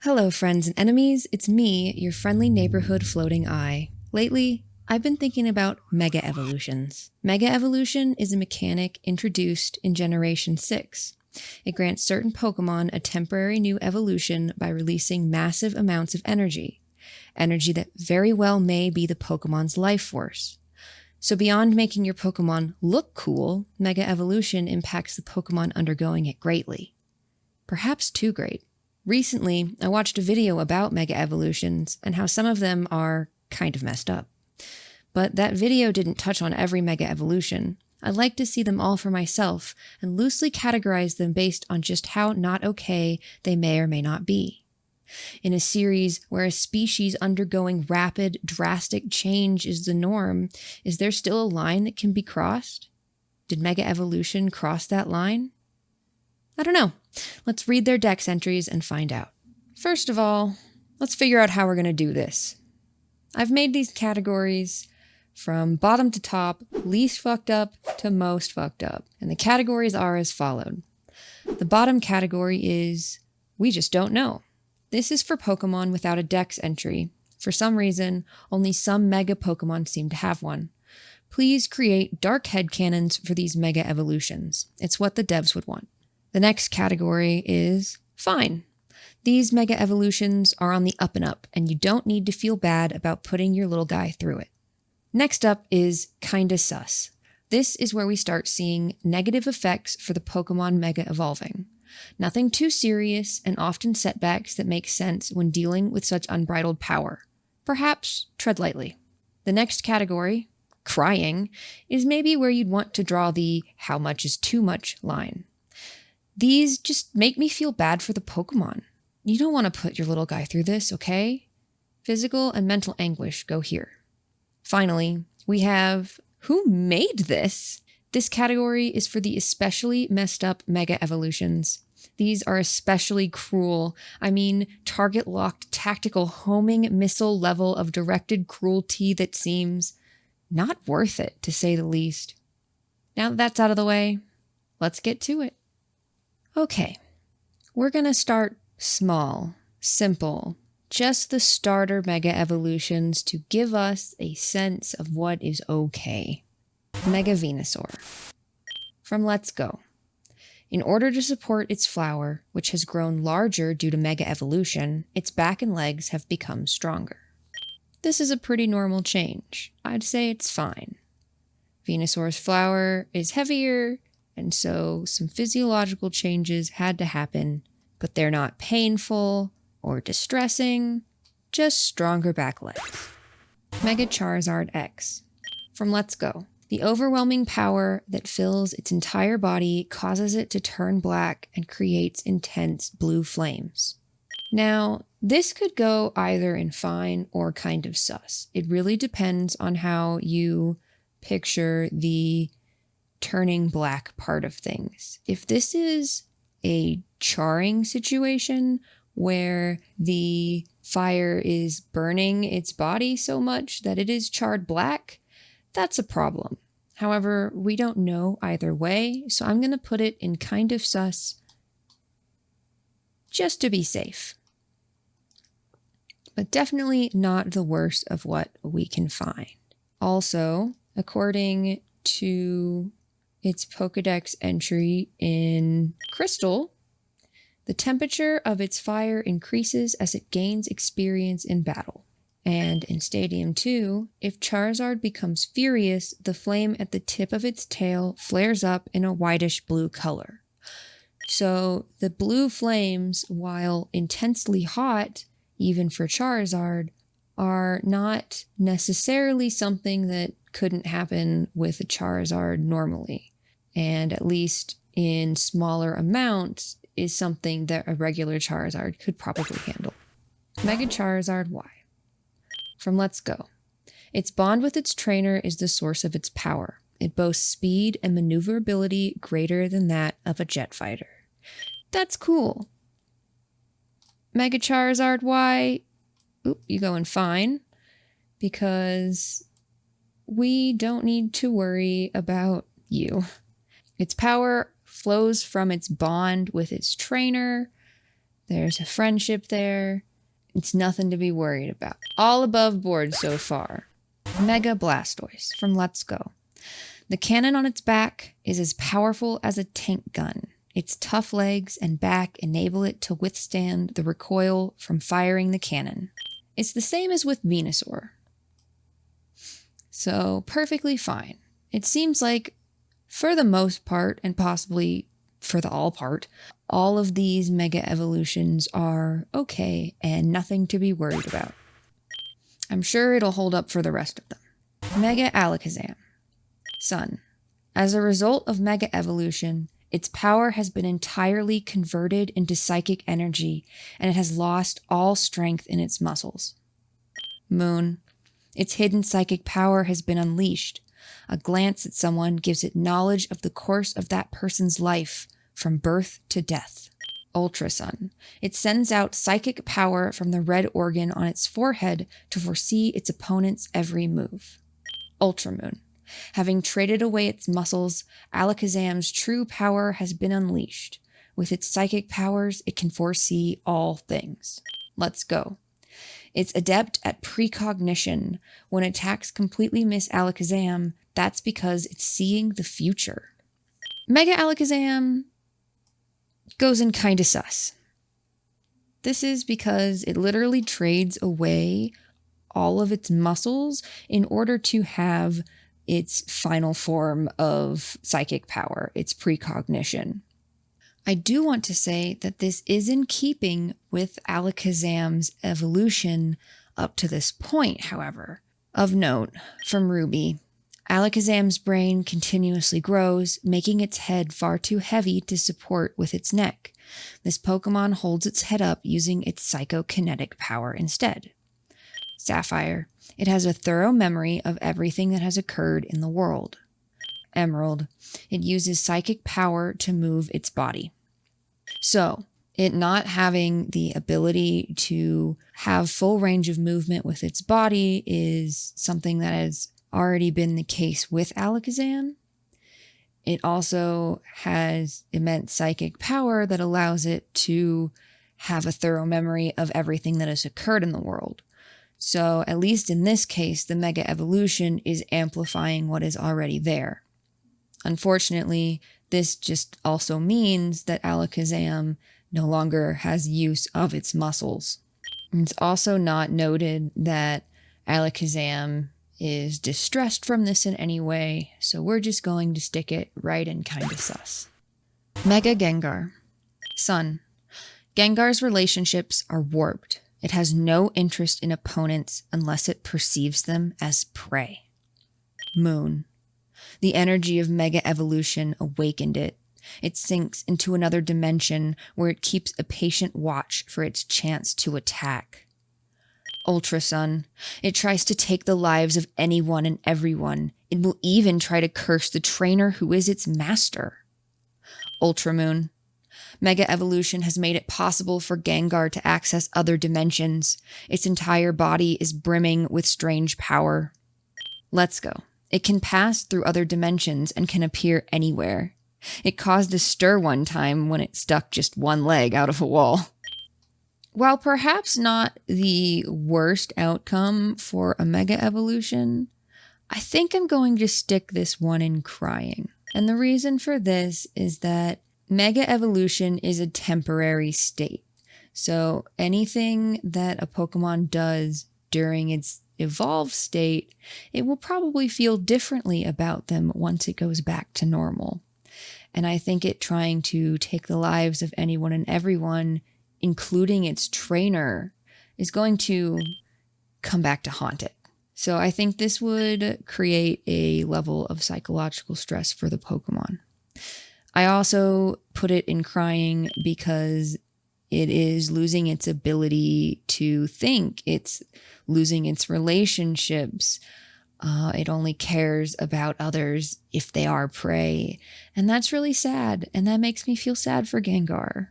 Hello, friends and enemies. It's me, your friendly neighborhood floating eye. Lately, I've been thinking about mega evolutions. Mega evolution is a mechanic introduced in Generation 6. It grants certain Pokemon a temporary new evolution by releasing massive amounts of energy that very well may be the Pokemon's life force. So beyond making your Pokemon look cool, mega evolution impacts the Pokemon undergoing it greatly. Perhaps too great. Recently, I watched a video about mega evolutions and how some of them are kind of messed up. But that video didn't touch on every mega evolution. I'd like to see them all for myself and loosely categorize them based on just how not okay they may or may not be. In a series where a species undergoing rapid, drastic change is the norm, is there still a line that can be crossed? Did mega evolution cross that line? I don't know. Let's read their dex entries and find out. First of all, let's figure out how we're going to do this. I've made these categories from bottom to top, least fucked up to most fucked up. And the categories are as followed. The bottom category is, we just don't know. This is for Pokemon without a dex entry. For some reason, only some mega Pokemon seem to have one. Please create dark headcanons for these mega evolutions. It's what the devs would want. The next category is fine. These mega evolutions are on the up and up, and you don't need to feel bad about putting your little guy through it. Next up is kinda sus. This is where we start seeing negative effects for the Pokemon mega evolving. Nothing too serious, and often setbacks that make sense when dealing with such unbridled power. Perhaps tread lightly. The next category, crying, is maybe where you'd want to draw the how much is too much line. These just make me feel bad for the Pokemon. You don't want to put your little guy through this, okay? Physical and mental anguish go here. Finally, we have who made this? This category is for the especially messed up mega evolutions. These are especially cruel. I mean, target-locked tactical homing missile level of directed cruelty that seems not worth it, to say the least. Now that that's out of the way, let's get to it. Okay, we're going to start small, simple, just the starter mega evolutions to give us a sense of what is okay. Mega Venusaur. From Let's Go. In order to support its flower, which has grown larger due to mega evolution, its back and legs have become stronger. This is a pretty normal change. I'd say it's fine. Venusaur's flower is heavier, and so some physiological changes had to happen, but they're not painful or distressing, just stronger back legs. Mega Charizard X. From Let's Go. The overwhelming power that fills its entire body causes it to turn black and creates intense blue flames. Now, this could go either in fine or kind of sus. It really depends on how you picture the turning black part of things. If this is a charring situation where the fire is burning its body so much that it is charred black, that's a problem. However, we don't know either way, so I'm going to put it in kind of sus just to be safe. But definitely not the worst of what we can find. Also, according to its Pokedex entry in Crystal, the temperature of its fire increases as it gains experience in battle. And in Stadium 2, if Charizard becomes furious, the flame at the tip of its tail flares up in a whitish blue color. So the blue flames, while intensely hot, even for Charizard, are not necessarily something that couldn't happen with a Charizard normally. And at least in smaller amounts is something that a regular Charizard could probably handle. Mega Charizard Y. From Let's Go. Its bond with its trainer is the source of its power. It boasts speed and maneuverability greater than that of a jet fighter. That's cool. Mega Charizard Y, you going fine, because we don't need to worry about you. Its power flows from its bond with its trainer, There's a friendship there. It's nothing to be worried about. All above board so far. Mega Blastoise from Let's Go. The cannon on its back is as powerful as a tank gun. Its tough legs and back enable it to withstand the recoil from firing the cannon. It's the same as with Venusaur. So, perfectly fine. It seems like, for the most part, and possibly for the all part, all of these Mega Evolutions are okay and nothing to be worried about. I'm sure it'll hold up for the rest of them. Mega Alakazam. Sun. As a result of Mega Evolution, its power has been entirely converted into psychic energy, and it has lost all strength in its muscles. Moon. Its hidden psychic power has been unleashed. A glance at someone gives it knowledge of the course of that person's life, from birth to death. Ultra Sun. It sends out psychic power from the red organ on its forehead to foresee its opponent's every move. Ultra Moon. Having traded away its muscles, Alakazam's true power has been unleashed. With its psychic powers, it can foresee all things. Let's Go. It's adept at precognition. When attacks completely miss Alakazam, that's because it's seeing the future. Mega Alakazam goes in kinda sus. This is because it literally trades away all of its muscles in order to have its final form of psychic power, its precognition. I do want to say that this is in keeping with Alakazam's evolution up to this point, however. Of note, from Ruby, Alakazam's brain continuously grows, making its head far too heavy to support with its neck. This Pokemon holds its head up using its psychokinetic power instead. Sapphire. It has a thorough memory of everything that has occurred in the world. Emerald. It uses psychic power to move its body. So, it not having the ability to have full range of movement with its body is something that has already been the case with Alakazam. It also has immense psychic power that allows it to have a thorough memory of everything that has occurred in the world. So, at least in this case, the Mega Evolution is amplifying what is already there. Unfortunately, this just also means that Alakazam no longer has use of its muscles. It's also not noted that Alakazam is distressed from this in any way, so we're just going to stick it right in kinda sus. Mega Gengar. Sun. Gengar's relationships are warped. It has no interest in opponents unless it perceives them as prey. Moon. The energy of Mega Evolution awakened it. It sinks into another dimension where it keeps a patient watch for its chance to attack. Ultra Sun. It tries to take the lives of anyone and everyone. It will even try to curse the trainer who is its master. Ultra Moon. Mega Evolution has made it possible for Gengar to access other dimensions. Its entire body is brimming with strange power. Let's Go. It can pass through other dimensions and can appear anywhere. It caused a stir one time when it stuck just one leg out of a wall. While perhaps not the worst outcome for a Mega Evolution, I think I'm going to stick this one in crying. And the reason for this is that Mega Evolution is a temporary state. So anything that a Pokemon does during its evolved state, it will probably feel differently about them once it goes back to normal. And I think it trying to take the lives of anyone and everyone, including its trainer, is going to come back to haunt it. So I think this would create a level of psychological stress for the Pokemon. I also put it in crying because it is losing its ability to think. It's losing its relationships. It only cares about others if they are prey. And that's really sad. And that makes me feel sad for Gengar.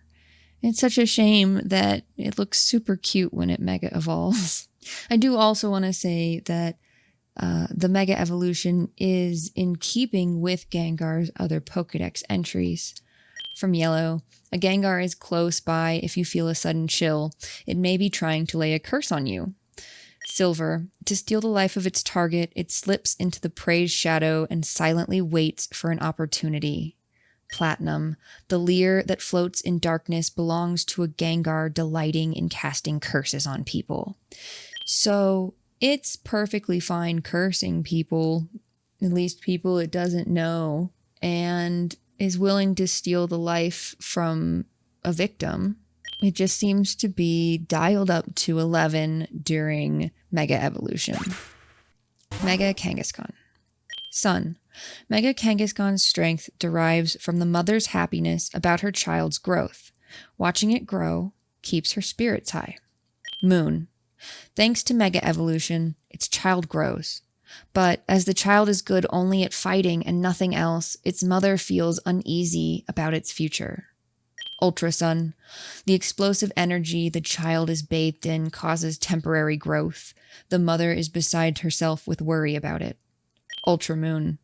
It's such a shame that it looks super cute when it Mega Evolves. I do also want to say that the Mega Evolution is in keeping with Gengar's other Pokedex entries. From Yellow, a Gengar is close by if you feel a sudden chill. It may be trying to lay a curse on you. Silver, to steal the life of its target, it slips into the prey's shadow and silently waits for an opportunity. Platinum, the leer that floats in darkness belongs to a Gengar delighting in casting curses on people. So it's perfectly fine cursing people, at least people it doesn't know, and is willing to steal the life from a victim. It just seems to be dialed up to 11 during Mega Evolution. Mega Kangaskhan. Sun. Mega Kangaskhan's strength derives from the mother's happiness about her child's growth. Watching it grow keeps her spirits high. Moon. Thanks to Mega Evolution, its child grows. But as the child is good only at fighting and nothing else, its mother feels uneasy about its future. Ultra Sun. The explosive energy the child is bathed in causes temporary growth. The mother is beside herself with worry about it. Ultra Moon.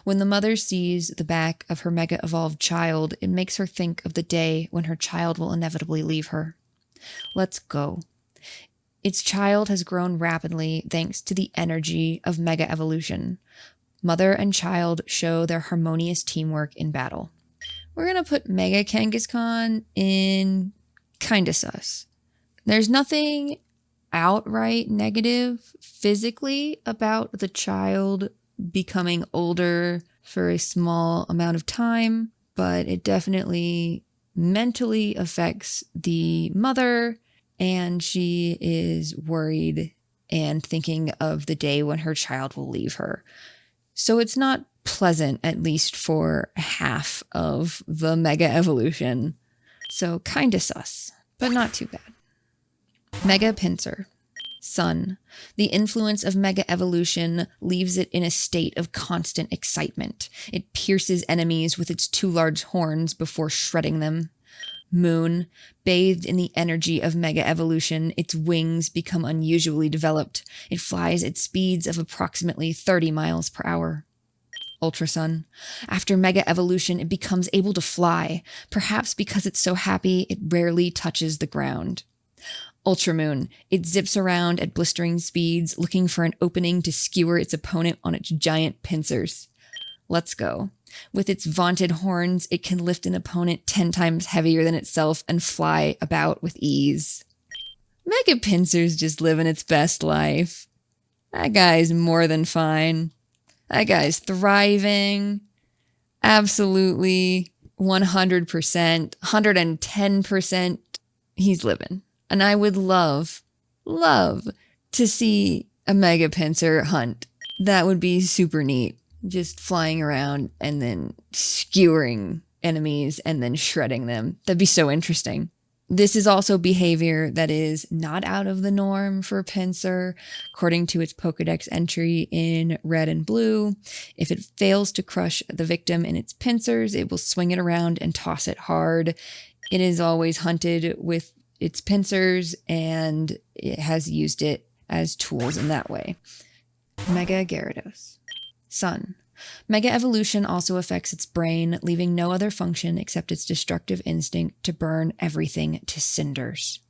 When the mother sees the back of her mega evolved child, it makes her think of the day when her child will inevitably leave her. Let's go. Its child has grown rapidly thanks to the energy of Mega Evolution. Mother and child show their harmonious teamwork in battle. We're going to put Mega Kangaskhan in kinda sus. There's nothing outright negative physically about the child becoming older for a small amount of time, but it definitely mentally affects the mother, and she is worried and thinking of the day when her child will leave her. So it's not pleasant, at least for half of the Mega Evolution. So kinda sus, but not too bad. Mega Pinsir. Sun. The influence of Mega Evolution leaves it in a state of constant excitement. It pierces enemies with its 2 large horns before shredding them. Moon. Bathed in the energy of Mega Evolution, its wings become unusually developed. It flies at speeds of approximately 30 miles per hour. Ultra Sun. After Mega Evolution, it becomes able to fly, perhaps because it's so happy it rarely touches the ground. Ultra Moon. It zips around at blistering speeds, looking for an opening to skewer its opponent on its giant pincers. Let's go. With its vaunted horns, it can lift an opponent 10 times heavier than itself and fly about with ease. Mega Pinsir's just living its best life. That guy's more than fine. That guy's thriving. Absolutely 100%, 110%. He's living. And I would love to see a Mega Pinsir hunt. That would be super neat. Just flying around and then skewering enemies and then shredding them. That'd be so interesting. This is also behavior that is not out of the norm for Pinsir. According to its Pokedex entry in red and blue, if it fails to crush the victim in its pincers, it will swing it around and toss it hard. It is always hunted with its pincers, and it has used it as tools in that way. Mega Gyarados. Sun. Mega Evolution also affects its brain, leaving no other function except its destructive instinct to burn everything to cinders.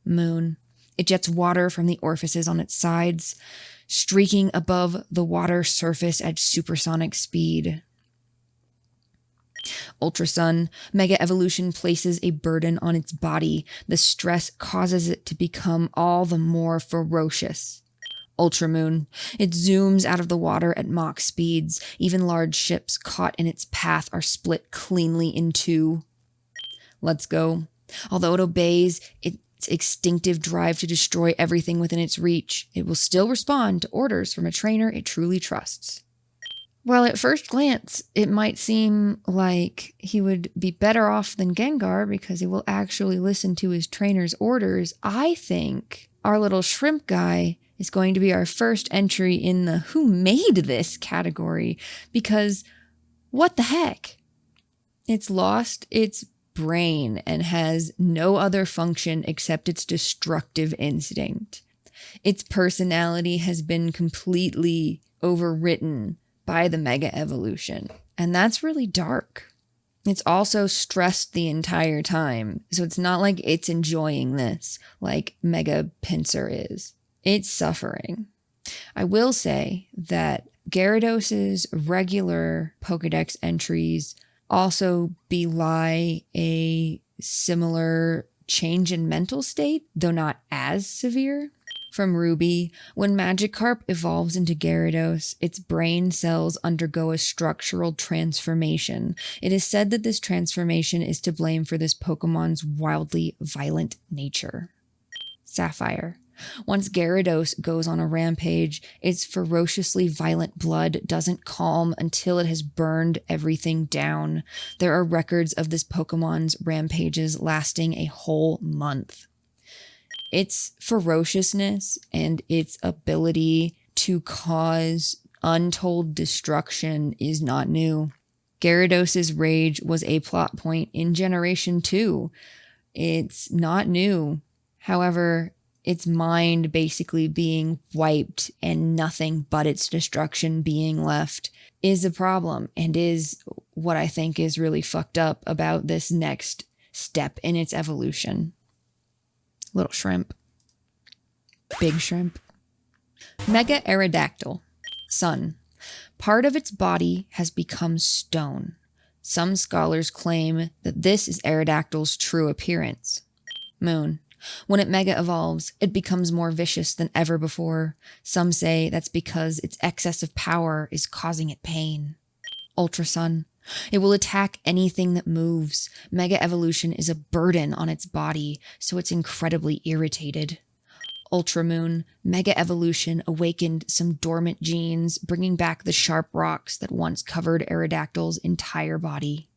Moon. It jets water from the orifices on its sides, streaking above the water surface at supersonic speed. Ultra Sun. Mega Evolution places a burden on its body. The stress causes it to become all the more ferocious. Ultra Moon. It zooms out of the water at Mach speeds. Even large ships caught in its path are split cleanly in 2. Let's go. Although it obeys its instinctive drive to destroy everything within its reach, it will still respond to orders from a trainer it truly trusts. While at first glance, it might seem like he would be better off than Gengar because he will actually listen to his trainer's orders, I think our little shrimp guy is going to be our first entry in the who made this category, because what the heck? It's lost its brain and has no other function except its destructive instinct. Its personality has been completely overwritten by the Mega Evolution, and that's really dark. It's also stressed the entire time, so it's not like it's enjoying this like Mega Pinsir is. It's suffering. I will say that Gyarados' regular Pokedex entries also belie a similar change in mental state, though not as severe. From Ruby, when Magikarp evolves into Gyarados, its brain cells undergo a structural transformation. It is said that this transformation is to blame for this Pokemon's wildly violent nature. Sapphire. Once Gyarados goes on a rampage, its ferociously violent blood doesn't calm until it has burned everything down. There are records of this Pokemon's rampages lasting a whole month. Its ferociousness and its ability to cause untold destruction is not new. Gyarados' rage was a plot point in Generation 2. It's not new. However, its mind basically being wiped and nothing but its destruction being left is a problem, and is what I think is really fucked up about this next step in its evolution. Little shrimp. Big shrimp. Mega Aerodactyl. Sun. Part of its body has become stone. Some scholars claim that this is Aerodactyl's true appearance. Moon. When it mega evolves, it becomes more vicious than ever before. Some say that's because its excess of power is causing it pain. Ultra Sun. It will attack anything that moves. Mega evolution is a burden on its body, so it's incredibly irritated. Ultra Moon. Mega evolution awakened some dormant genes, bringing back the sharp rocks that once covered Aerodactyl's entire body.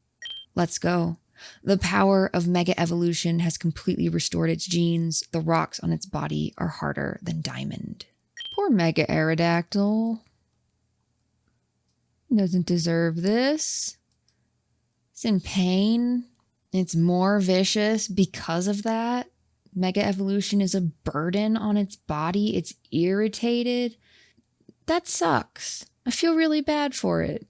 Let's go. The power of Mega Evolution has completely restored its genes. The rocks on its body are harder than diamond. Poor Mega Aerodactyl. Doesn't deserve this. It's in pain. It's more vicious because of that. Mega Evolution is a burden on its body. It's irritated. That sucks. I feel really bad for it.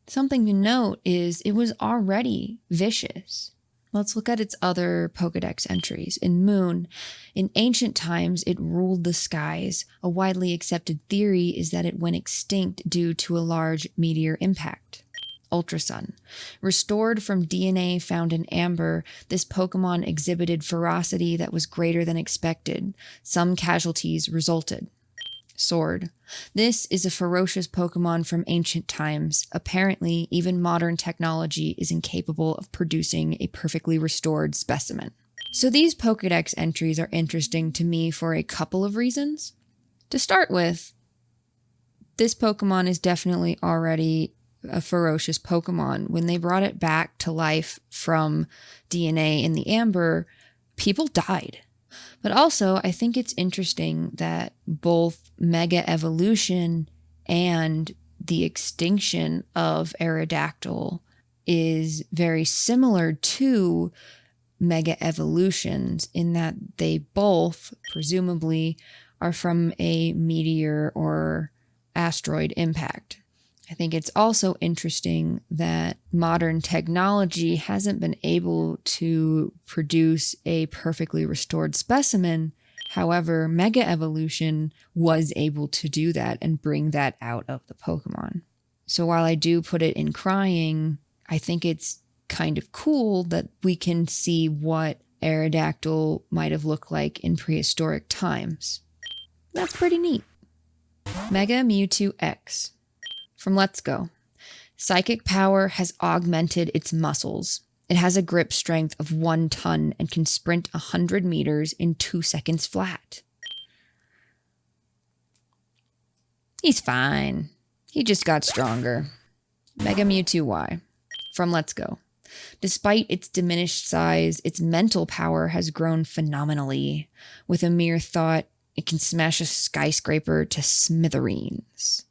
Something to note is it was already vicious. Let's look at its other Pokedex entries. In Moon, in ancient times, it ruled the skies. A widely accepted theory is that it went extinct due to a large meteor impact. Ultra Sun. Restored from DNA found in amber, this Pokemon exhibited ferocity that was greater than expected. Some casualties resulted. Sword. This is a ferocious Pokemon from ancient times. Apparently, even modern technology is incapable of producing a perfectly restored specimen. So these Pokedex entries are interesting to me for a couple of reasons. To start with, this Pokemon is definitely already a ferocious Pokemon. When they brought it back to life from DNA in the amber, people died. But also, I think it's interesting that both Mega Evolution and the extinction of Aerodactyl is very similar to Mega Evolutions in that they both, presumably, are from a meteor or asteroid impact. I think it's also interesting that modern technology hasn't been able to produce a perfectly restored specimen. However, Mega Evolution was able to do that and bring that out of the Pokemon. So while I do put it in crying, I think it's kind of cool that we can see what Aerodactyl might have looked like in prehistoric times. That's pretty neat. Mega Mewtwo X. From Let's Go. Psychic power has augmented its muscles. It has a grip strength of 1 ton and can sprint 100 meters in 2 seconds flat. He's fine. He just got stronger. Mega Mewtwo Y. From Let's Go. Despite its diminished size, its mental power has grown phenomenally. With a mere thought, it can smash a skyscraper to smithereens.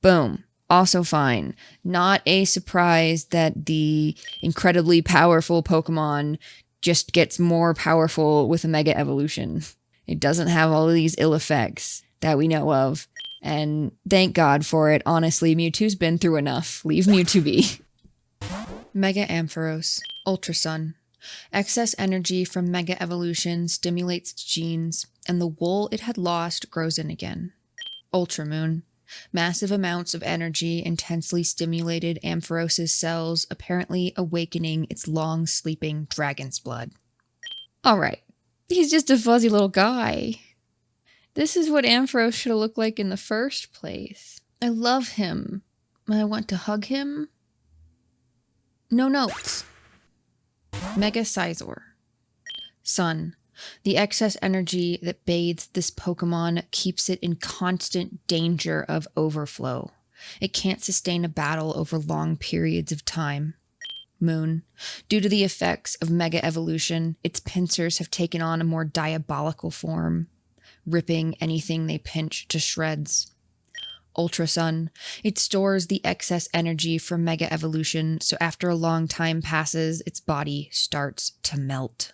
Boom. Also fine. Not a surprise that the incredibly powerful Pokemon just gets more powerful with a Mega Evolution. It doesn't have all of these ill effects that we know of. And thank God for it. Honestly, Mewtwo's been through enough. Leave Mewtwo be. Mega Ampharos, Ultrasun. Excess energy from Mega Evolution stimulates its genes, and the wool it had lost grows in again. Ultramoon. Massive amounts of energy intensely stimulated Ampharos' cells, apparently awakening its long-sleeping dragon's blood. Alright, he's just a fuzzy little guy. This is what Ampharos should have looked like in the first place. I love him. I want to hug him. No notes. Mega Scizor. Sun. The excess energy that bathes this Pokemon keeps it in constant danger of overflow. It can't sustain a battle over long periods of time. Moon. Due to the effects of Mega Evolution, its pincers have taken on a more diabolical form, ripping anything they pinch to shreds. Ultrasun. It stores the excess energy from Mega Evolution, so after a long time passes, its body starts to melt.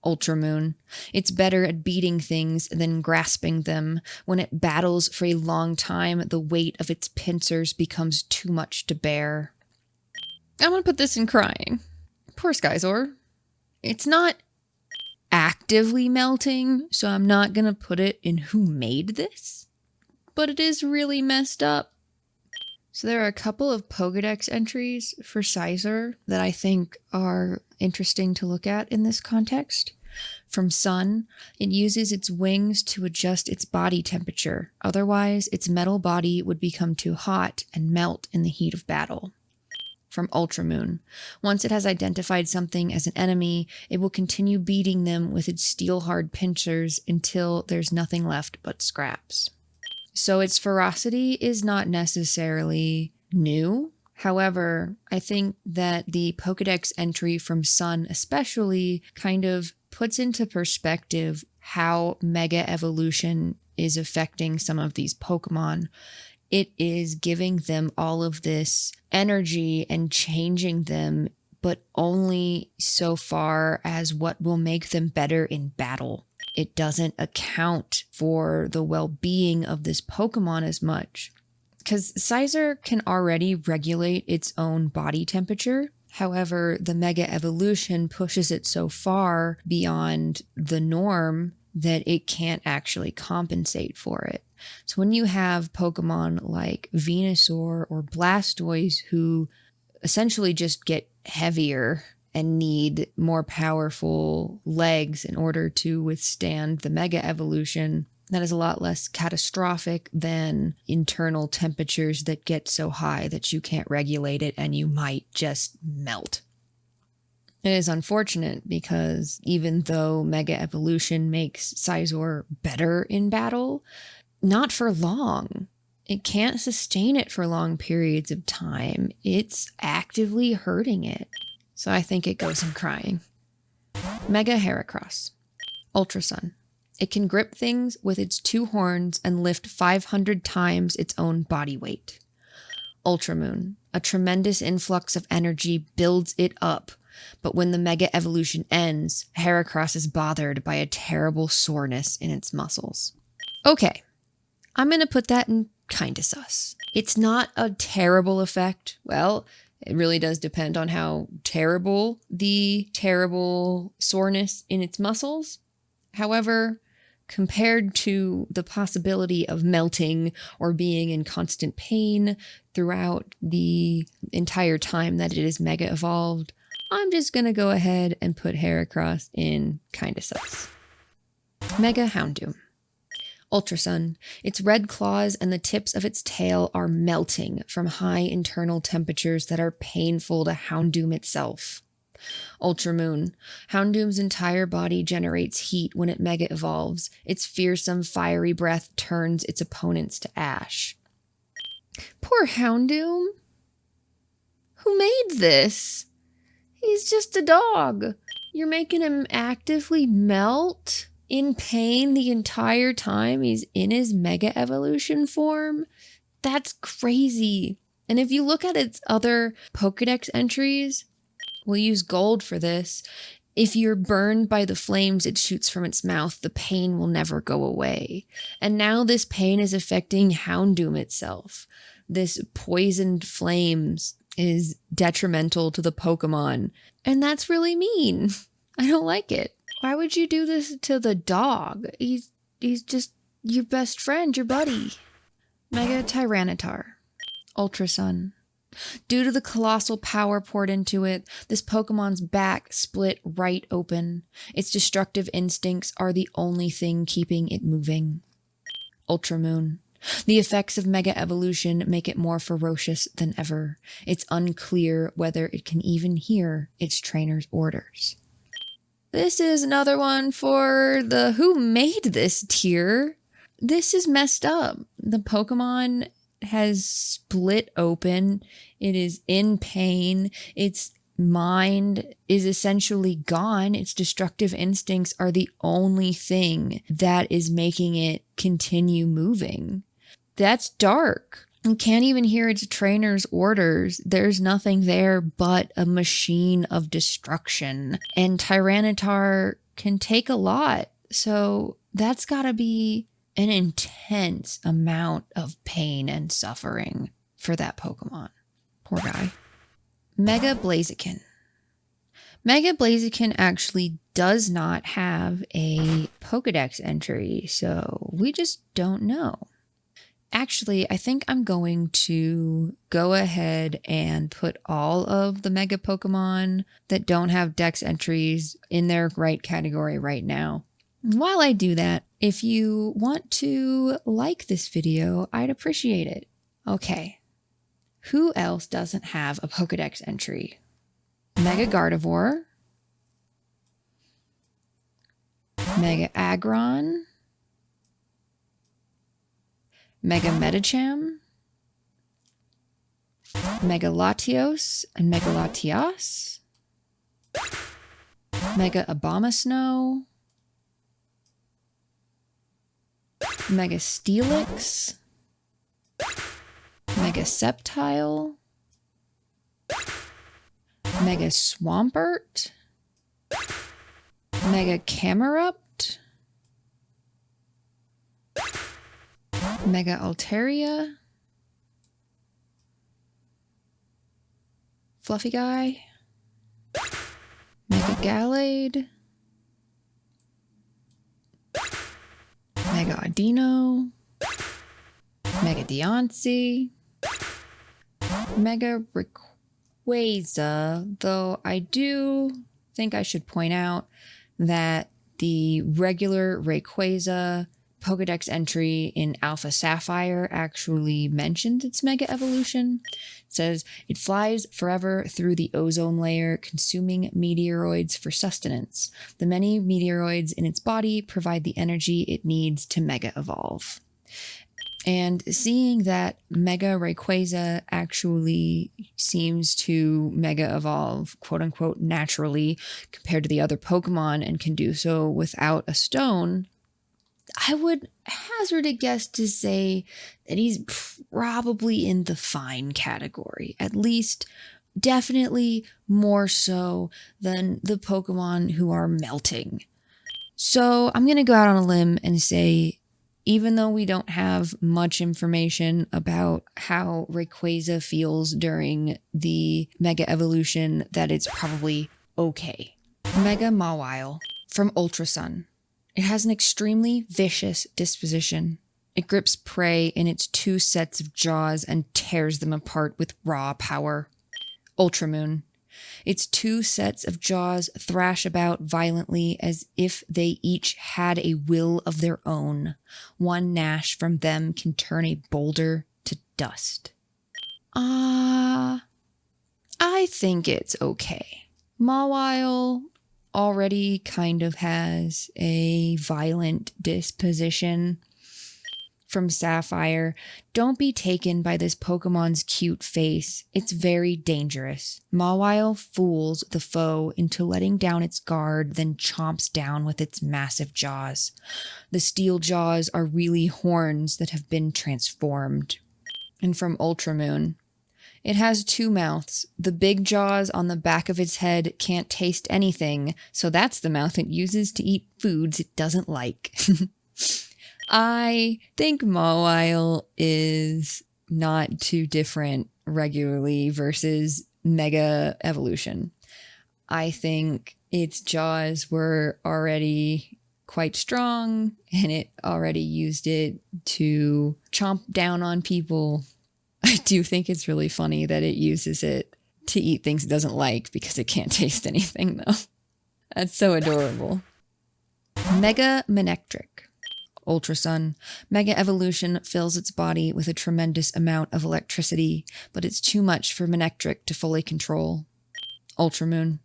Ultramoon. It's better at beating things than grasping them. When it battles for a long time, the weight of its pincers becomes too much to bear. I'm gonna put this in crying. Poor Scizor. It's not actively melting, so I'm not gonna put it in who made this, but it is really messed up. So there are a couple of Pokédex entries for Scizor that I think are interesting to look at in this context. From Sun, it uses its wings to adjust its body temperature. Otherwise, its metal body would become too hot and melt in the heat of battle. From Ultramoon, once it has identified something as an enemy, it will continue beating them with its steel-hard pincers until there's nothing left but scraps. So its ferocity is not necessarily new. However, I think that the Pokédex entry from Sun especially kind of puts into perspective how Mega Evolution is affecting some of these Pokemon. It is giving them all of this energy and changing them, but only so far as what will make them better in battle. It doesn't account for the well-being of this Pokemon as much, because Scizor can already regulate its own body temperature. However, the Mega Evolution pushes it so far beyond the norm that it can't actually compensate for it. So when you have Pokemon like Venusaur or Blastoise who essentially just get heavier and need more powerful legs in order to withstand the Mega Evolution, that is a lot less catastrophic than internal temperatures that get so high that you can't regulate it and you might just melt. It is unfortunate because even though Mega Evolution makes Scizor better in battle, not for long. It can't sustain it for long periods of time. It's actively hurting it. So I think it goes in crying. Mega Heracross. Ultrasun. It can grip things with its 2 horns and lift 500 times its own body weight. Ultramoon. A tremendous influx of energy builds it up, but when the Mega Evolution ends, Heracross is bothered by a terrible soreness in its muscles. Okay, I'm going to put that in kinda sus. It's not a terrible effect. Well, it really does depend on how terrible the terrible soreness in its muscles. However, compared to the possibility of melting or being in constant pain throughout the entire time that it is Mega Evolved, I'm just going to go ahead and put Heracross in kinda sus. Mega Houndoom. Ultrasun. Its red claws and the tips of its tail are melting from high internal temperatures that are painful to Houndoom itself. Ultramoon. Houndoom's entire body generates heat when it Mega Evolves. Its fearsome, fiery breath turns its opponents to ash. Poor Houndoom. Who made this? He's just a dog. You're making him actively melt in pain the entire time he's in his Mega Evolution form? That's crazy. And if you look at its other Pokédex entries, we'll use gold for this. If you're burned by the flames it shoots from its mouth, the pain will never go away. And now this pain is affecting Houndoom itself. This poisoned flames is detrimental to the Pokemon. And that's really mean. I don't like it. Why would you do this to the dog? He's just your best friend, your buddy. Mega Tyranitar. Ultra Sun. Due to the colossal power poured into it, this Pokemon's back split right open. Its destructive instincts are the only thing keeping it moving. Ultra Moon. The effects of Mega Evolution make it more ferocious than ever. It's unclear whether it can even hear its trainer's orders. This is another one for the who made this tier. This is messed up. The Pokemon has split open. It is in pain. Its mind is essentially gone. Its destructive instincts are the only thing that is making it continue moving. That's dark. You can't even hear its trainer's orders. There's nothing there but a machine of destruction. And Tyranitar can take a lot. So that's gotta be an intense amount of pain and suffering for that Pokemon. Poor guy. Mega Blaziken. Mega Blaziken actually does not have a Pokedex entry, so we just don't know. Actually, I think I'm going to go ahead and put all of the Mega Pokemon that don't have Dex entries in their right category right now. While I do that, if you want to like this video, I'd appreciate it. Okay. Who else doesn't have a Pokedex entry? Mega Gardevoir. Mega Aggron. Mega Medicham. Mega Latios and Mega Latias. Mega Abomasnow. Mega Steelix. Mega Sceptile. Mega Swampert. Mega Camerupt. Mega Altaria. Fluffy Guy. Mega Gallade. Mega Audino. Mega Deontay. Mega Rayquaza, though I do think I should point out that the regular Rayquaza Pokedex entry in Alpha Sapphire actually mentions its Mega Evolution. It says, it flies forever through the ozone layer, consuming meteoroids for sustenance. The many meteoroids in its body provide the energy it needs to Mega Evolve. And seeing that Mega Rayquaza actually seems to Mega Evolve, quote unquote, naturally compared to the other Pokemon and can do so without a stone, I would hazard a guess to say that he's probably in the fine category. At least, definitely more so than the Pokemon who are melting. So I'm going to go out on a limb and say, even though we don't have much information about how Rayquaza feels during the Mega Evolution, that it's probably okay. Mega Mawile from Ultra Sun. It has an extremely vicious disposition. It grips prey in its 2 sets of jaws and tears them apart with raw power. Ultra Moon. Its 2 sets of jaws thrash about violently as if they each had a will of their own. One gnash from them can turn a boulder to dust. I think it's okay. Mawile already kind of has a violent disposition from Sapphire. Don't be taken by this Pokemon's cute face. It's very dangerous. Mawile fools the foe into letting down its guard, then chomps down with its massive jaws. The steel jaws are really horns that have been transformed. And from Ultra Moon. It has 2 mouths. The big jaws on the back of its head can't taste anything, so that's the mouth it uses to eat foods it doesn't like. I think Mawile is not too different regularly versus Mega Evolution. I think its jaws were already quite strong, and it already used it to chomp down on people. I do think it's really funny that it uses it to eat things it doesn't like because it can't taste anything, though. That's so adorable. Mega Manectric. Ultra Sun. Mega Evolution fills its body with a tremendous amount of electricity, but it's too much for Manectric to fully control. Ultra Moon.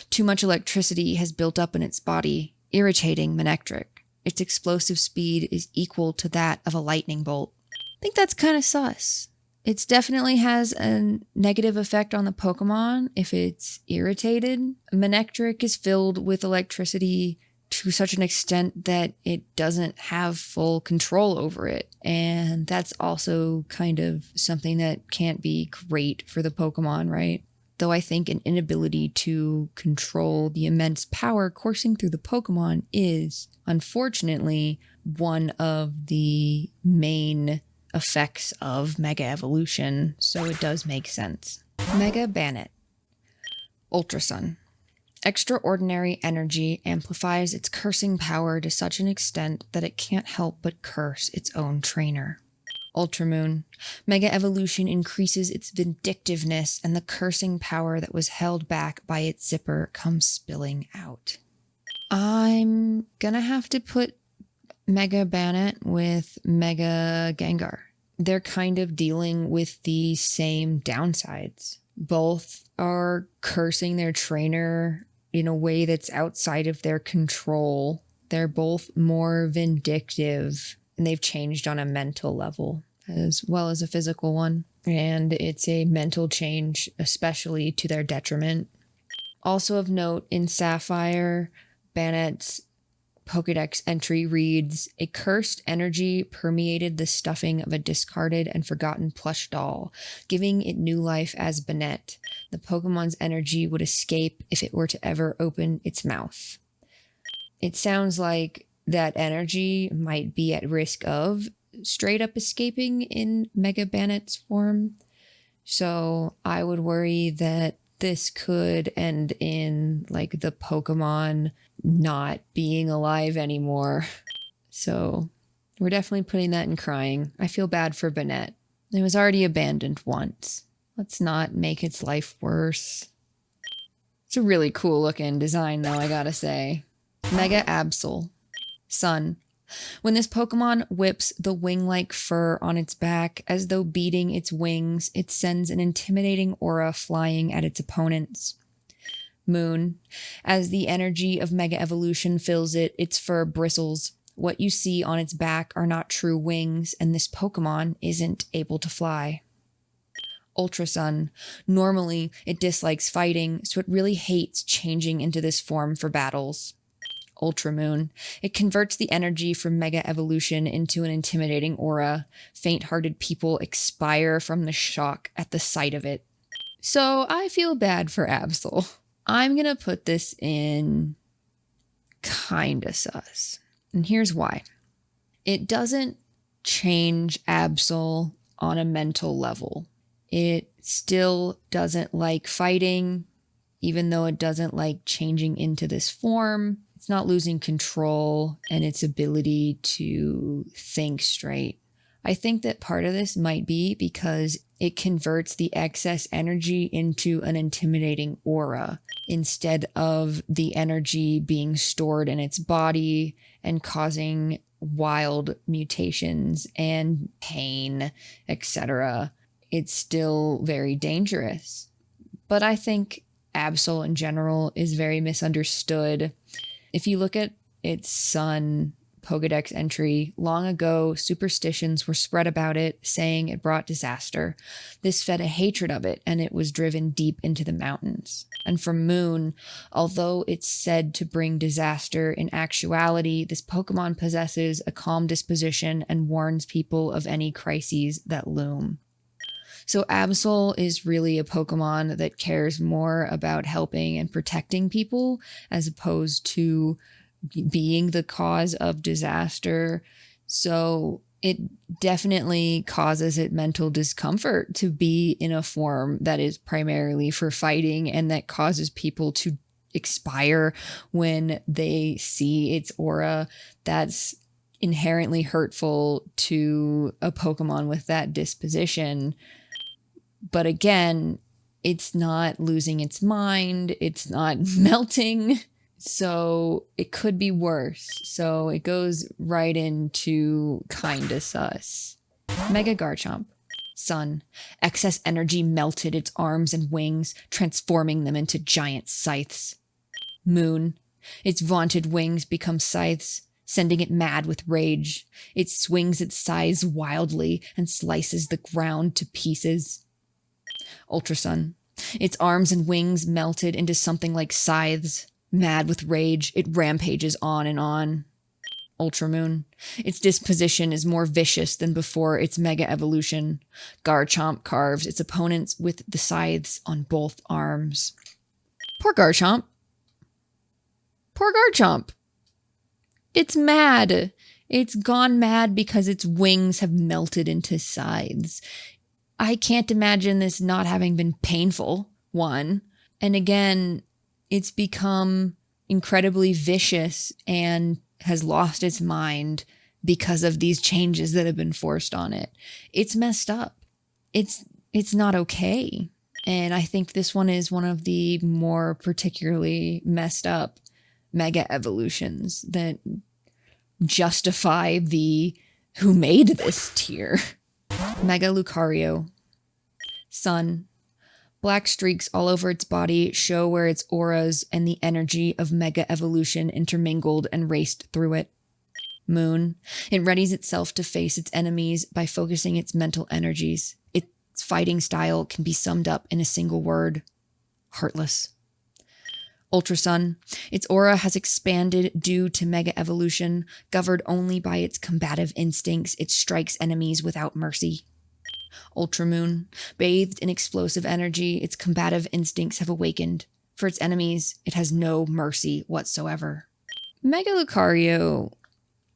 Too much electricity has built up in its body, irritating Manectric. Its explosive speed is equal to that of a lightning bolt. I think that's kind of sus. It definitely has a negative effect on the Pokemon if it's irritated. Manectric is filled with electricity to such an extent that it doesn't have full control over it. And that's also kind of something that can't be great for the Pokemon, right? Though I think an inability to control the immense power coursing through the Pokemon is, unfortunately, one of the main effects of Mega Evolution, so it does make sense. Mega Bannet. Ultra Sun. Extraordinary energy amplifies its cursing power to such an extent that it can't help but curse its own trainer. Ultra Moon. Mega Evolution increases its vindictiveness, and the cursing power that was held back by its zipper comes spilling out. I'm gonna have to put Mega Bannet with Mega Gengar. They're kind of dealing with the same downsides. Both are cursing their trainer in a way that's outside of their control. They're both more vindictive, and they've changed on a mental level as well as a physical one. And it's a mental change, especially to their detriment. Also of note, in Sapphire, Bannet's Pokedex entry reads, "A cursed energy permeated the stuffing of a discarded and forgotten plush doll, giving it new life as Banette. The Pokemon's energy would escape if it were to ever open its mouth." It sounds like that energy might be at risk of straight up escaping in Mega Bannet's form. So I would worry that this could end in like the Pokemon not being alive anymore. So we're definitely putting that in crying. I feel bad for Banette. It was already abandoned once. Let's not make its life worse. It's a really cool looking design though, I gotta say. Mega Absol. Sun. When this Pokemon whips the wing-like fur on its back as though beating its wings, it sends an intimidating aura flying at its opponents. Moon. As the energy of Mega Evolution fills it, its fur bristles. What you see on its back are not true wings, and this Pokemon isn't able to fly. Ultra Sun. Normally, it dislikes fighting, so it really hates changing into this form for battles. Ultra Moon. It converts the energy from Mega Evolution into an intimidating aura. Faint-hearted people expire from the shock at the sight of it. So I feel bad for Absol. I'm gonna put this in kinda sus. And here's why. It doesn't change Absol on a mental level. It still doesn't like fighting, even though it doesn't like changing into this form. It's not losing control and its ability to think straight. I think that part of this might be because it converts the excess energy into an intimidating aura instead of the energy being stored in its body and causing wild mutations and pain, etc. It's still very dangerous. But I think Absol in general is very misunderstood. If you look at its Sun Pokedex entry, long ago, superstitions were spread about it, saying it brought disaster. This fed a hatred of it, and it was driven deep into the mountains. And for Moon, although it's said to bring disaster, in actuality, this Pokemon possesses a calm disposition and warns people of any crises that loom. So Absol is really a Pokemon that cares more about helping and protecting people as opposed to being the cause of disaster. So it definitely causes it mental discomfort to be in a form that is primarily for fighting and that causes people to expire when they see its aura. That's inherently hurtful to a Pokemon with that disposition. But again, it's not losing its mind, it's not melting. So it could be worse. So it goes right into kinda sus. Mega Garchomp. Sun. Excess energy melted its arms and wings, transforming them into giant scythes. Moon. Its vaunted wings become scythes, sending it mad with rage. It swings its scythes wildly and slices the ground to pieces. Ultrasun. Its arms and wings melted into something like scythes. Mad with rage, it rampages on and on. Ultramoon. Its disposition is more vicious than before its mega evolution. Garchomp carves its opponents with the scythes on both arms. Poor Garchomp. Poor Garchomp. It's mad. It's gone mad because its wings have melted into scythes. I can't imagine this not having been painful, one. And again, it's become incredibly vicious and has lost its mind because of these changes that have been forced on it. It's messed up. It's not okay. And I think this one is one of the more particularly messed up mega evolutions that justify the who made this tier. Mega Lucario. Sun. Black streaks all over its body show where its auras and the energy of mega evolution intermingled and raced through it. Moon. It readies itself to face its enemies by focusing its mental energies. Its fighting style can be summed up in a single word: heartless. Ultrasun. Its aura has expanded due to mega evolution. Governed only by its combative instincts, it strikes enemies without mercy. Ultramoon. Bathed in explosive energy, its combative instincts have awakened. For its enemies, it has no mercy whatsoever. Mega Lucario,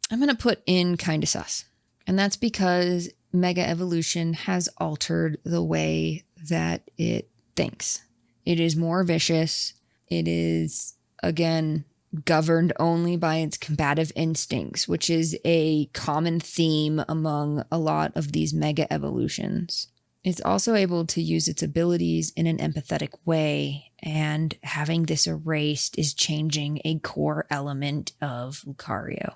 I'm going to put in kinda sus. And that's because Mega Evolution has altered the way that it thinks. It is more vicious. It is, again, governed only by its combative instincts, which is a common theme among a lot of these mega evolutions. It's also able to use its abilities in an empathetic way, and having this erased is changing a core element of Lucario.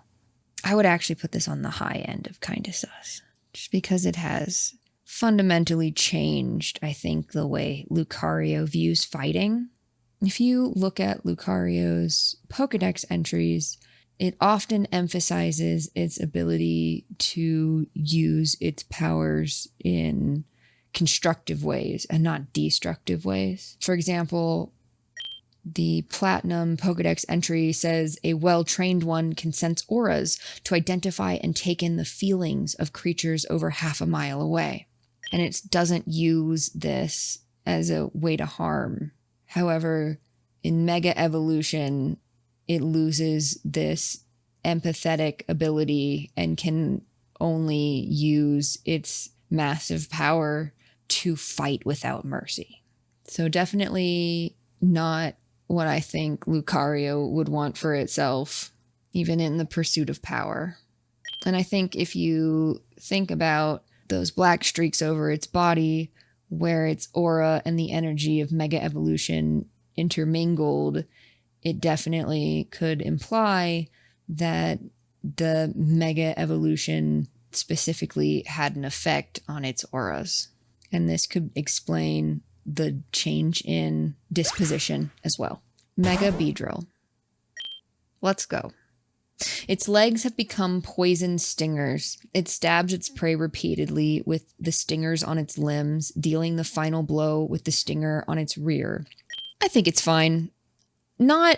I would actually put this on the high end of kinda sus, just because it has fundamentally changed, I think, the way Lucario views fighting. If you look at Lucario's Pokedex entries, it often emphasizes its ability to use its powers in constructive ways and not destructive ways. For example, the Platinum Pokedex entry says a well-trained one can sense auras to identify and take in the feelings of creatures over half a mile away. And it doesn't use this as a way to harm. However, in Mega Evolution, it loses this empathetic ability and can only use its massive power to fight without mercy. So definitely not what I think Lucario would want for itself, even in the pursuit of power. And I think if you think about those black streaks over its body, where its aura and the energy of Mega Evolution intermingled, it definitely could imply that the Mega Evolution specifically had an effect on its auras. And this could explain the change in disposition as well. Mega Beedrill. Let's go. Its legs have become poison stingers. It stabs its prey repeatedly with the stingers on its limbs, dealing the final blow with the stinger on its rear. I think it's fine. Not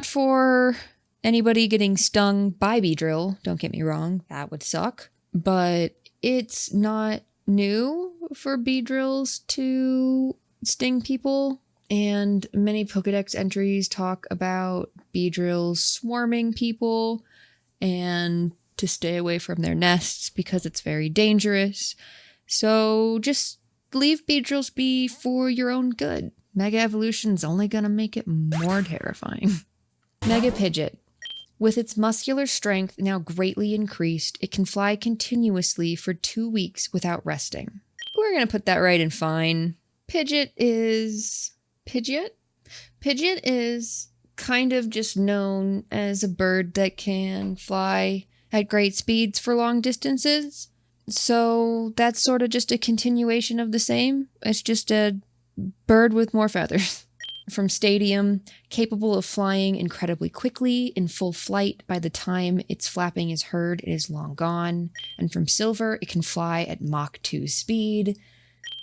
for anybody getting stung by Beedrill, don't get me wrong, that would suck. But it's not new for Beedrills to sting people. And many Pokedex entries talk about Beedrills swarming people. And to stay away from their nests because it's very dangerous. So just leave beedrills be for your own good. Mega Evolution's only gonna make it more terrifying. Mega Pidgeot. With its muscular strength now greatly increased, it can fly continuously for 2 weeks without resting. We're gonna put that right in fine. Pidgeot is kind of just known as a bird that can fly at great speeds for long distances. So that's sort of just a continuation of the same. It's just a bird with more feathers. From Stadium, capable of flying incredibly quickly in full flight. By the time its flapping is heard, it is long gone. And from Silver, it can fly at Mach 2 speed.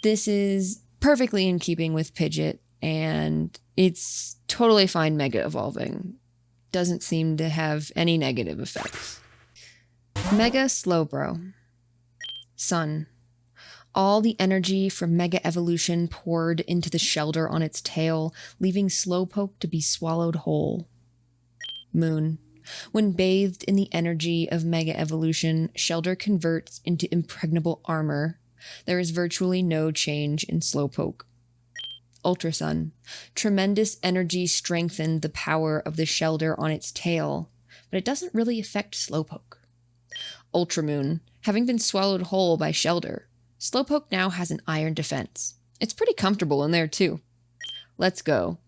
This is perfectly in keeping with Pidgeot, and it's totally fine mega evolving. Doesn't seem to have any negative effects. Mega Slowbro. Sun. All the energy from Mega Evolution poured into the Shelder on its tail, leaving Slowpoke to be swallowed whole. Moon. When bathed in the energy of Mega Evolution, Shelder converts into impregnable armor. There is virtually no change in Slowpoke. Ultrasun. Tremendous energy strengthened the power of the Shelder on its tail, but it doesn't really affect Slowpoke. Ultramoon. Having been swallowed whole by Shelder, Slowpoke now has an iron defense. It's pretty comfortable in there too. Let's go.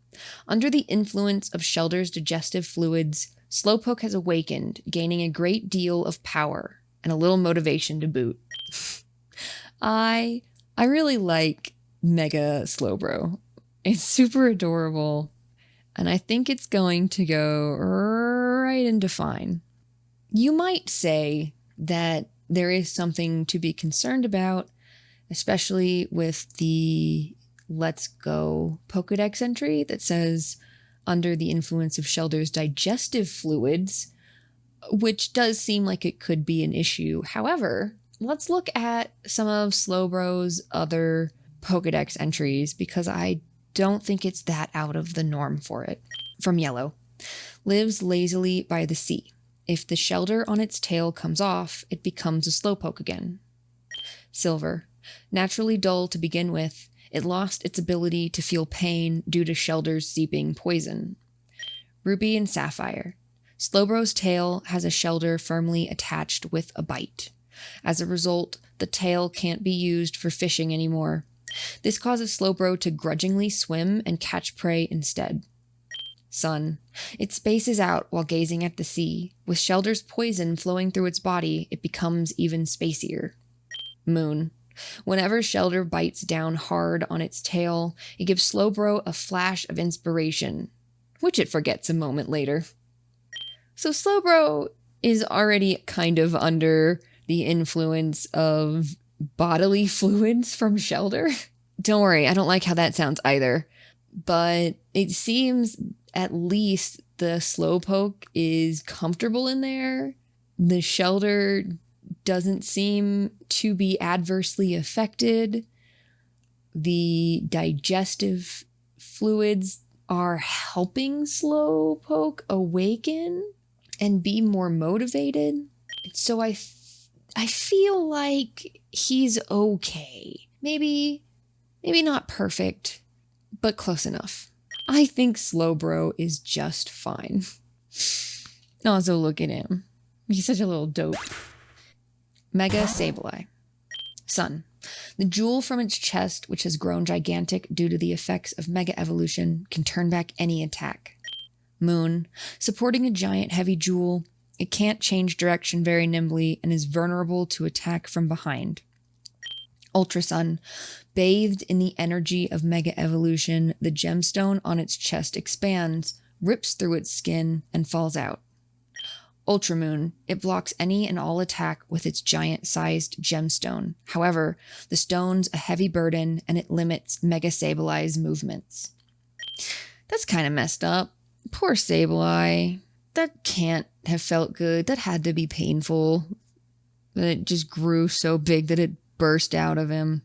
Under the influence of Shelder's digestive fluids, Slowpoke has awakened, gaining a great deal of power and a little motivation to boot. I really like Mega Slowbro. It's super adorable, and I think it's going to go right into fine. You might say that there is something to be concerned about, especially with the Let's Go Pokedex entry that says under the influence of Shelder's digestive fluids, which does seem like it could be an issue. However, let's look at some of Slowbro's other Pokedex entries, because I don't think it's that out of the norm for it. From Yellow. Lives lazily by the sea. If the Shelder on its tail comes off, it becomes a Slowpoke again. Silver. Naturally dull to begin with, it lost its ability to feel pain due to Shelder's seeping poison. Ruby and Sapphire. Slowbro's tail has a Shelder firmly attached with a bite. As a result, the tail can't be used for fishing anymore. This causes Slowbro to grudgingly swim and catch prey instead. Sun. It spaces out while gazing at the sea. With Shelder's poison flowing through its body, it becomes even spacier. Moon. Whenever Shelder bites down hard on its tail, it gives Slowbro a flash of inspiration, which it forgets a moment later. So Slowbro is already kind of under the influence of bodily fluids from Shelder. Don't worry, I don't like how that sounds either. But it seems at least the Slowpoke is comfortable in there. The Shelder doesn't seem to be adversely affected. The digestive fluids are helping Slowpoke awaken and be more motivated. So I feel like he's okay. Maybe not perfect, but close enough. I think Slowbro is just fine. Also, look at him. He's such a little dope. Mega Sableye. Sun. The jewel from its chest, which has grown gigantic due to the effects of Mega Evolution, can turn back any attack. Moon. Supporting a giant heavy jewel, it can't change direction very nimbly and is vulnerable to attack from behind. Ultrasun. Bathed in the energy of Mega Evolution, the gemstone on its chest expands, rips through its skin, and falls out. Ultramoon. It blocks any and all attack with its giant-sized gemstone. However, the stone's a heavy burden, and it limits Mega Sableye's movements. That's kind of messed up. Poor Sableye. That can't have felt good. That had to be painful. That it just grew so big that it burst out of him.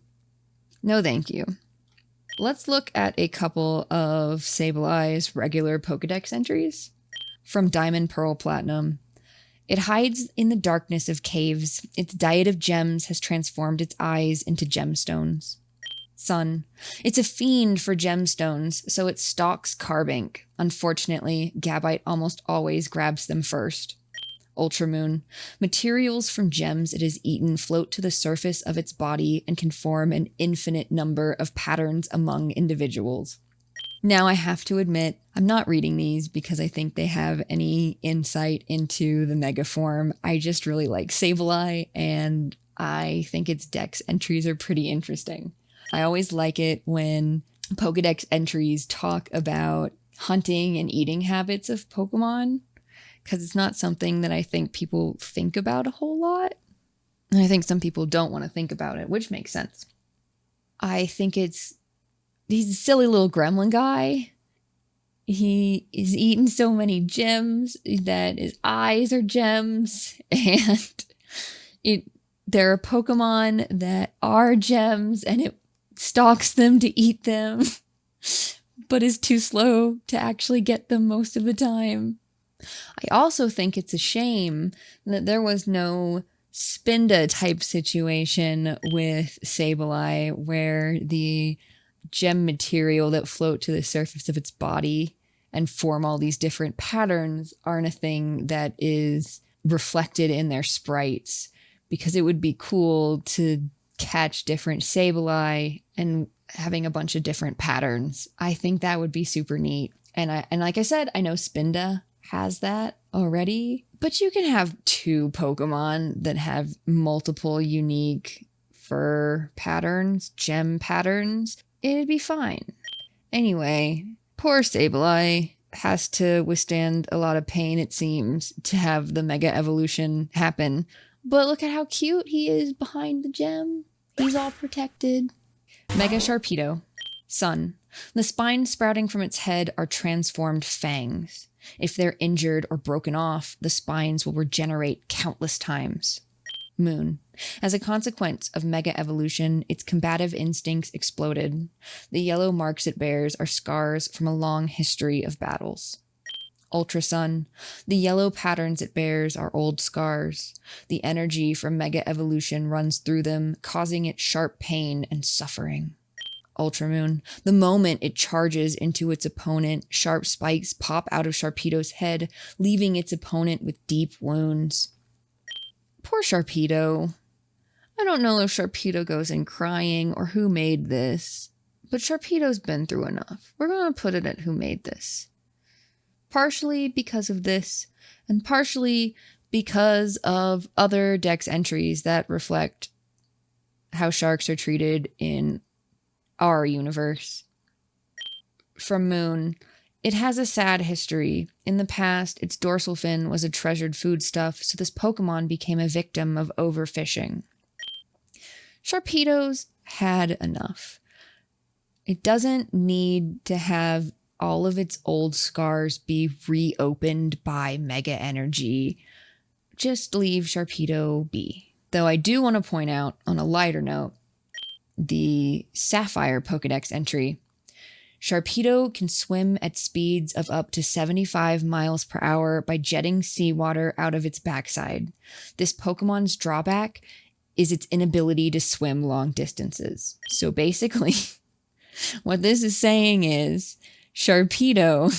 No thank you. Let's look at a couple of Sableye's regular Pokedex entries. From Diamond, Pearl, Platinum. It hides in the darkness of caves. Its diet of gems has transformed its eyes into gemstones. Sun. It's a fiend for gemstones, so it stalks Carbink. Unfortunately, Gabite almost always grabs them first. Ultramoon. Materials from gems it has eaten float to the surface of its body and can form an infinite number of patterns among individuals. Now I have to admit, I'm not reading these because I think they have any insight into the mega form. I just really like Sableye, and I think its dex entries are pretty interesting. I always like it when Pokedex entries talk about hunting and eating habits of Pokemon, because it's not something that I think people think about a whole lot. And I think some people don't want to think about it, which makes sense. I think he's a silly little gremlin guy. He is eating so many gems that his eyes are gems, and there are Pokemon that are gems, and it stalks them to eat them, but is too slow to actually get them most of the time. I also think it's a shame that there was no Spinda type situation with Sableye, where the gem material that float to the surface of its body and form all these different patterns aren't a thing that is reflected in their sprites, because it would be cool to catch different Sableye and having a bunch of different patterns. I think that would be super neat. And like I said, I know Spinda has that already, but you can have 2 Pokemon that have multiple unique fur patterns, gem patterns. It'd be fine. Anyway, poor Sableye has to withstand a lot of pain, it seems, to have the mega evolution happen. But look at how cute he is behind the gem. He's all protected. Mega Sharpedo. Sun. The spines sprouting from its head are transformed fangs. If they're injured or broken off, the spines will regenerate countless times. Moon. As a consequence of mega evolution, its combative instincts exploded. The yellow marks it bears are scars from a long history of battles. Ultra Sun. The yellow patterns it bears are old scars. The energy from mega evolution runs through them, causing it sharp pain and suffering. Ultramoon. The moment it charges into its opponent, sharp spikes pop out of Sharpedo's head, leaving its opponent with deep wounds. Poor Sharpedo. I don't know if Sharpedo goes in crying or who made this, but Sharpedo's been through enough. We're going to put it at who made this. Partially because of this, and partially because of other dex entries that reflect how sharks are treated in our universe. From Moon. It has a sad history. In the past, its dorsal fin was a treasured foodstuff, so this Pokemon became a victim of overfishing. Sharpedo's had enough. It doesn't need to have all of its old scars be reopened by mega energy. Just leave Sharpedo be. Though I do want to point out, on a lighter note, the Sapphire Pokedex entry. Sharpedo can swim at speeds of up to 75 miles per hour by jetting seawater out of its backside. This Pokemon's drawback is its inability to swim long distances. So basically, what this is saying is Sharpedo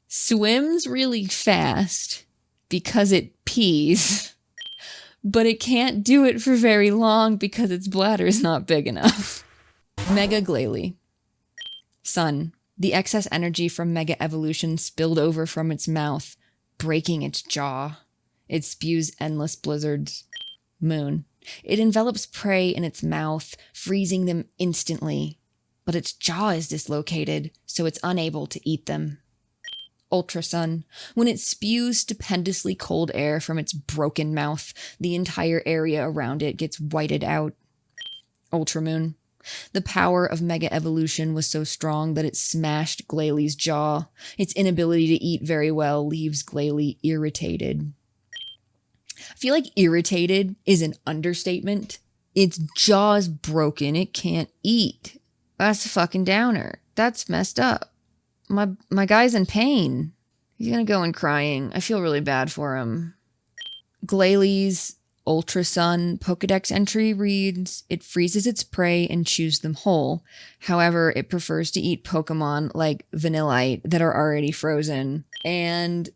swims really fast because it pees, but it can't do it for very long because its bladder is not big enough. Mega Glalie. Sun. The excess energy from mega evolution spilled over from its mouth, breaking its jaw. It spews endless blizzards. Moon. It envelops prey in its mouth, freezing them instantly. But its jaw is dislocated, so it's unable to eat them. Ultra Sun. When it spews stupendously cold air from its broken mouth, the entire area around it gets whited out. Ultramoon. The power of mega evolution was so strong that it smashed Glalie's jaw. Its inability to eat very well leaves Glalie irritated. I feel like irritated is an understatement. Its jaw's broken. It can't eat. That's a fucking downer. That's messed up. My guy's in pain. He's gonna go in crying. I feel really bad for him. Glalie Ultra Sun Pokedex entry reads, it freezes its prey and chews them whole. However, it prefers to eat Pokemon like Vanillite that are already frozen. And,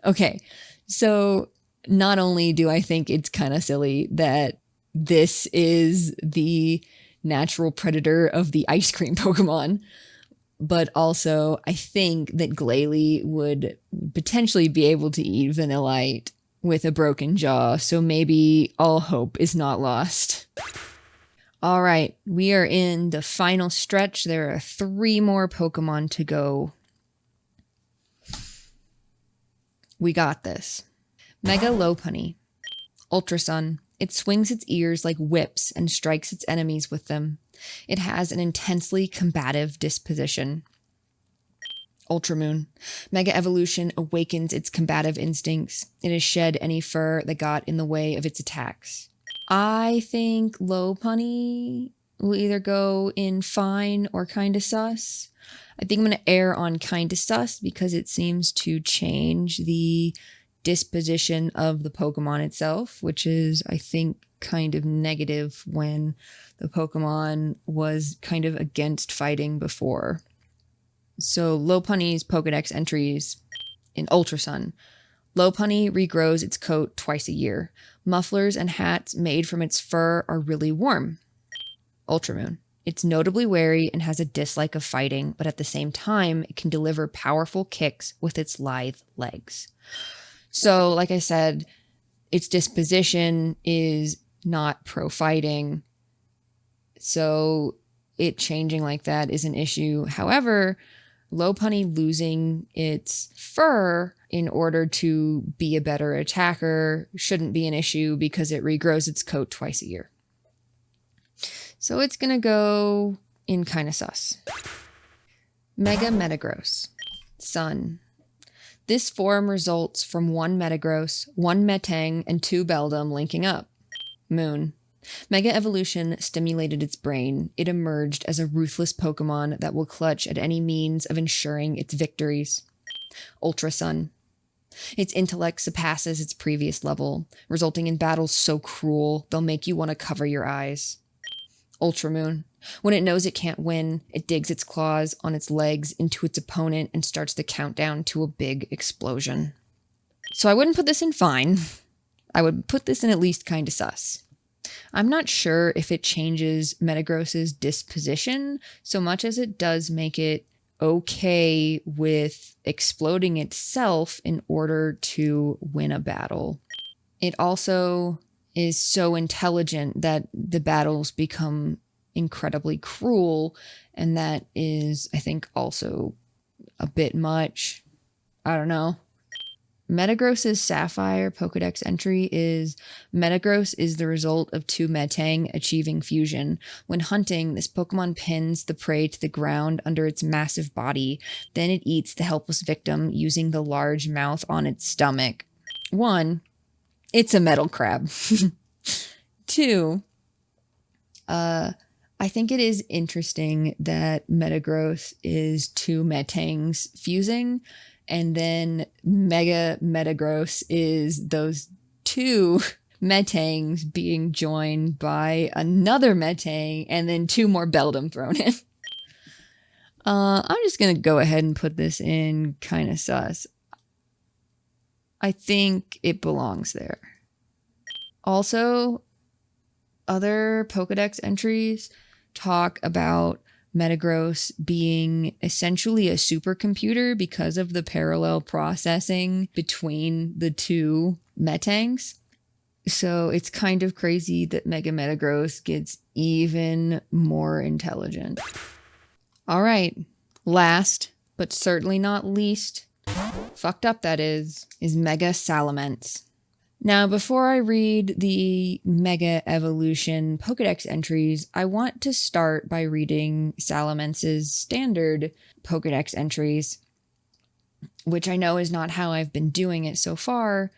okay, so not only do I think it's kind of silly that this is the natural predator of the ice cream Pokemon, but also I think that Glalie would potentially be able to eat Vanillite with a broken jaw, so maybe all hope is not lost. All right, we are in the final stretch. There are 3 more Pokemon to go. We got this. Mega Lopunny. Ultra Sun. It swings its ears like whips and strikes its enemies with them. It has an intensely combative disposition. Ultramoon. Mega Evolution awakens its combative instincts. It has shed any fur that got in the way of its attacks. I think Lopunny will either go in fine or kinda sus. I think I'm going to err on kinda sus because it seems to change the disposition of the Pokemon itself, which is, I think, kind of negative when the Pokemon was kind of against fighting before. So Lopunny's Pokedex entries in Ultra Sun. Lopunny regrows its coat twice a year. Mufflers and hats made from its fur are really warm. Ultramoon. It's notably wary and has a dislike of fighting, but at the same time, it can deliver powerful kicks with its lithe legs. So, like I said, its disposition is not pro-fighting, so it changing like that is an issue. However, Lopunny losing its fur in order to be a better attacker shouldn't be an issue because it regrows its coat twice a year. So it's going to go in kinda sus. Mega Metagross. Sun. This form results from 1 Metagross, 1 Metang, and 2 Beldum linking up. Moon. Mega Evolution stimulated its brain. It emerged as a ruthless Pokemon that will clutch at any means of ensuring its victories. Ultra Sun. Its intellect surpasses its previous level, resulting in battles so cruel they'll make you want to cover your eyes. Ultramoon. When it knows it can't win, it digs its claws on its legs into its opponent and starts the countdown to a big explosion. So I wouldn't put this in fine. I would put this in at least kinda sus. I'm not sure if it changes Metagross's disposition so much as it does make it okay with exploding itself in order to win a battle. It also is so intelligent that the battles become incredibly cruel, and that is, I think, also a bit much. I don't know. Metagross's Sapphire Pokedex entry is Metagross is the result of 2 Metang achieving fusion. When hunting, this Pokemon pins the prey to the ground under its massive body. Then it eats the helpless victim using the large mouth on its stomach. 1, it's a metal crab. 2, I think it is interesting that Metagross is 2 Metangs fusing, and then Mega Metagross is those 2 Metangs being joined by another Metang, and then 2 more Beldum thrown in. I'm just going to go ahead and put this in kinda sus. I think it belongs there. Also, other Pokedex entries talk about Metagross being essentially a supercomputer because of the parallel processing between the 2 Metangs. So it's kind of crazy that Mega Metagross gets even more intelligent. All right, last but certainly not least, fucked up that is Mega Salamence. Now, before I read the Mega Evolution Pokedex entries, I want to start by reading Salamence's standard Pokedex entries, which I know is not how I've been doing it so far,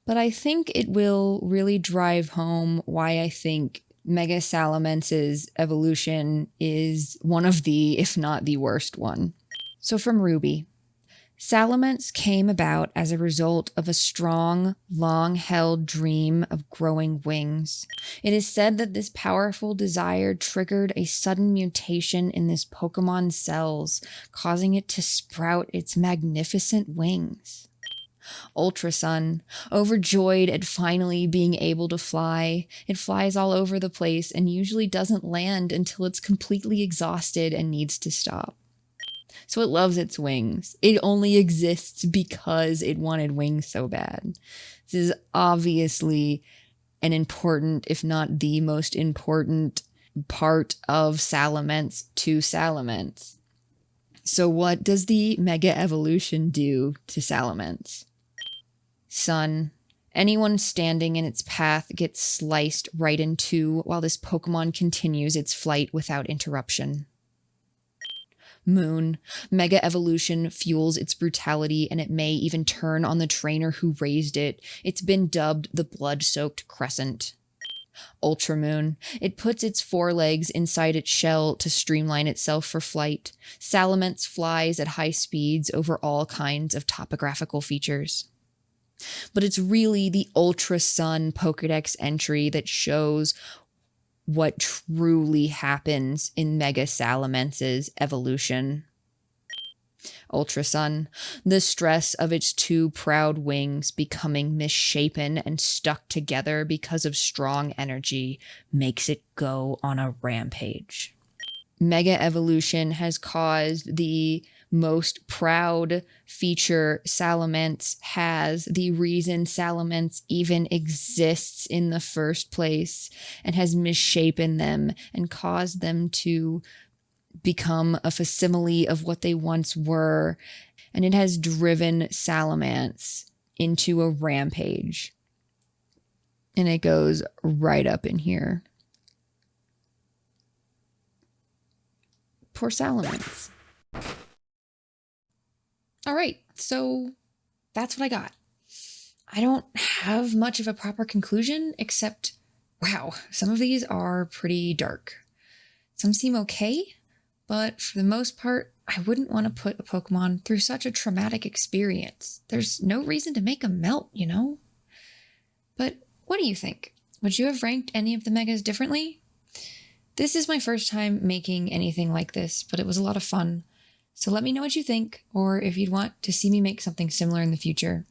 but I think it will really drive home why I think Mega Salamence's evolution is one of the, if not the worst one. So from Ruby. Salamence came about as a result of a strong, long-held dream of growing wings. It is said that this powerful desire triggered a sudden mutation in this Pokemon's cells, causing it to sprout its magnificent wings. Ultra Sun, overjoyed at finally being able to fly, it flies all over the place and usually doesn't land until it's completely exhausted and needs to stop. So it loves its wings. It only exists because it wanted wings so bad. This is obviously an important, if not the most important part of Salamence to Salamence. So what does the Mega Evolution do to Salamence? Sun. Anyone standing in its path gets sliced right in two while this Pokemon continues its flight without interruption. Moon. Mega Evolution fuels its brutality, and it may even turn on the trainer who raised it. It's been dubbed the blood-soaked crescent. Ultramoon. It puts its forelegs inside its shell to streamline itself for flight. Salamence flies at high speeds over all kinds of topographical features. But it's really the Ultra Sun Pokedex entry that shows what truly happens in Mega Salamence's evolution. Ultra Sun, the stress of its two proud wings becoming misshapen and stuck together because of strong energy makes it go on a rampage. Mega Evolution has caused the most proud feature Salamence has, the reason Salamence even exists in the first place, and has misshapen them and caused them to become a facsimile of what they once were, and it has driven Salamence into a rampage. And it goes right up in here. Poor Salamence. All right, so that's what I got. I don't have much of a proper conclusion, except, wow, some of these are pretty dark. Some seem okay, but for the most part, I wouldn't want to put a Pokemon through such a traumatic experience. There's no reason to make them melt, you know? But what do you think? Would you have ranked any of the Megas differently? This is my first time making anything like this, but it was a lot of fun. So let me know what you think, or if you'd want to see me make something similar in the future.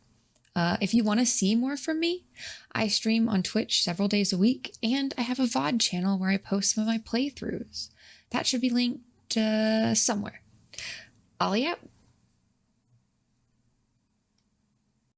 If you want to see more from me, I stream on Twitch several days a week, and I have a VOD channel where I post some of my playthroughs. That should be linked somewhere. Ollie out.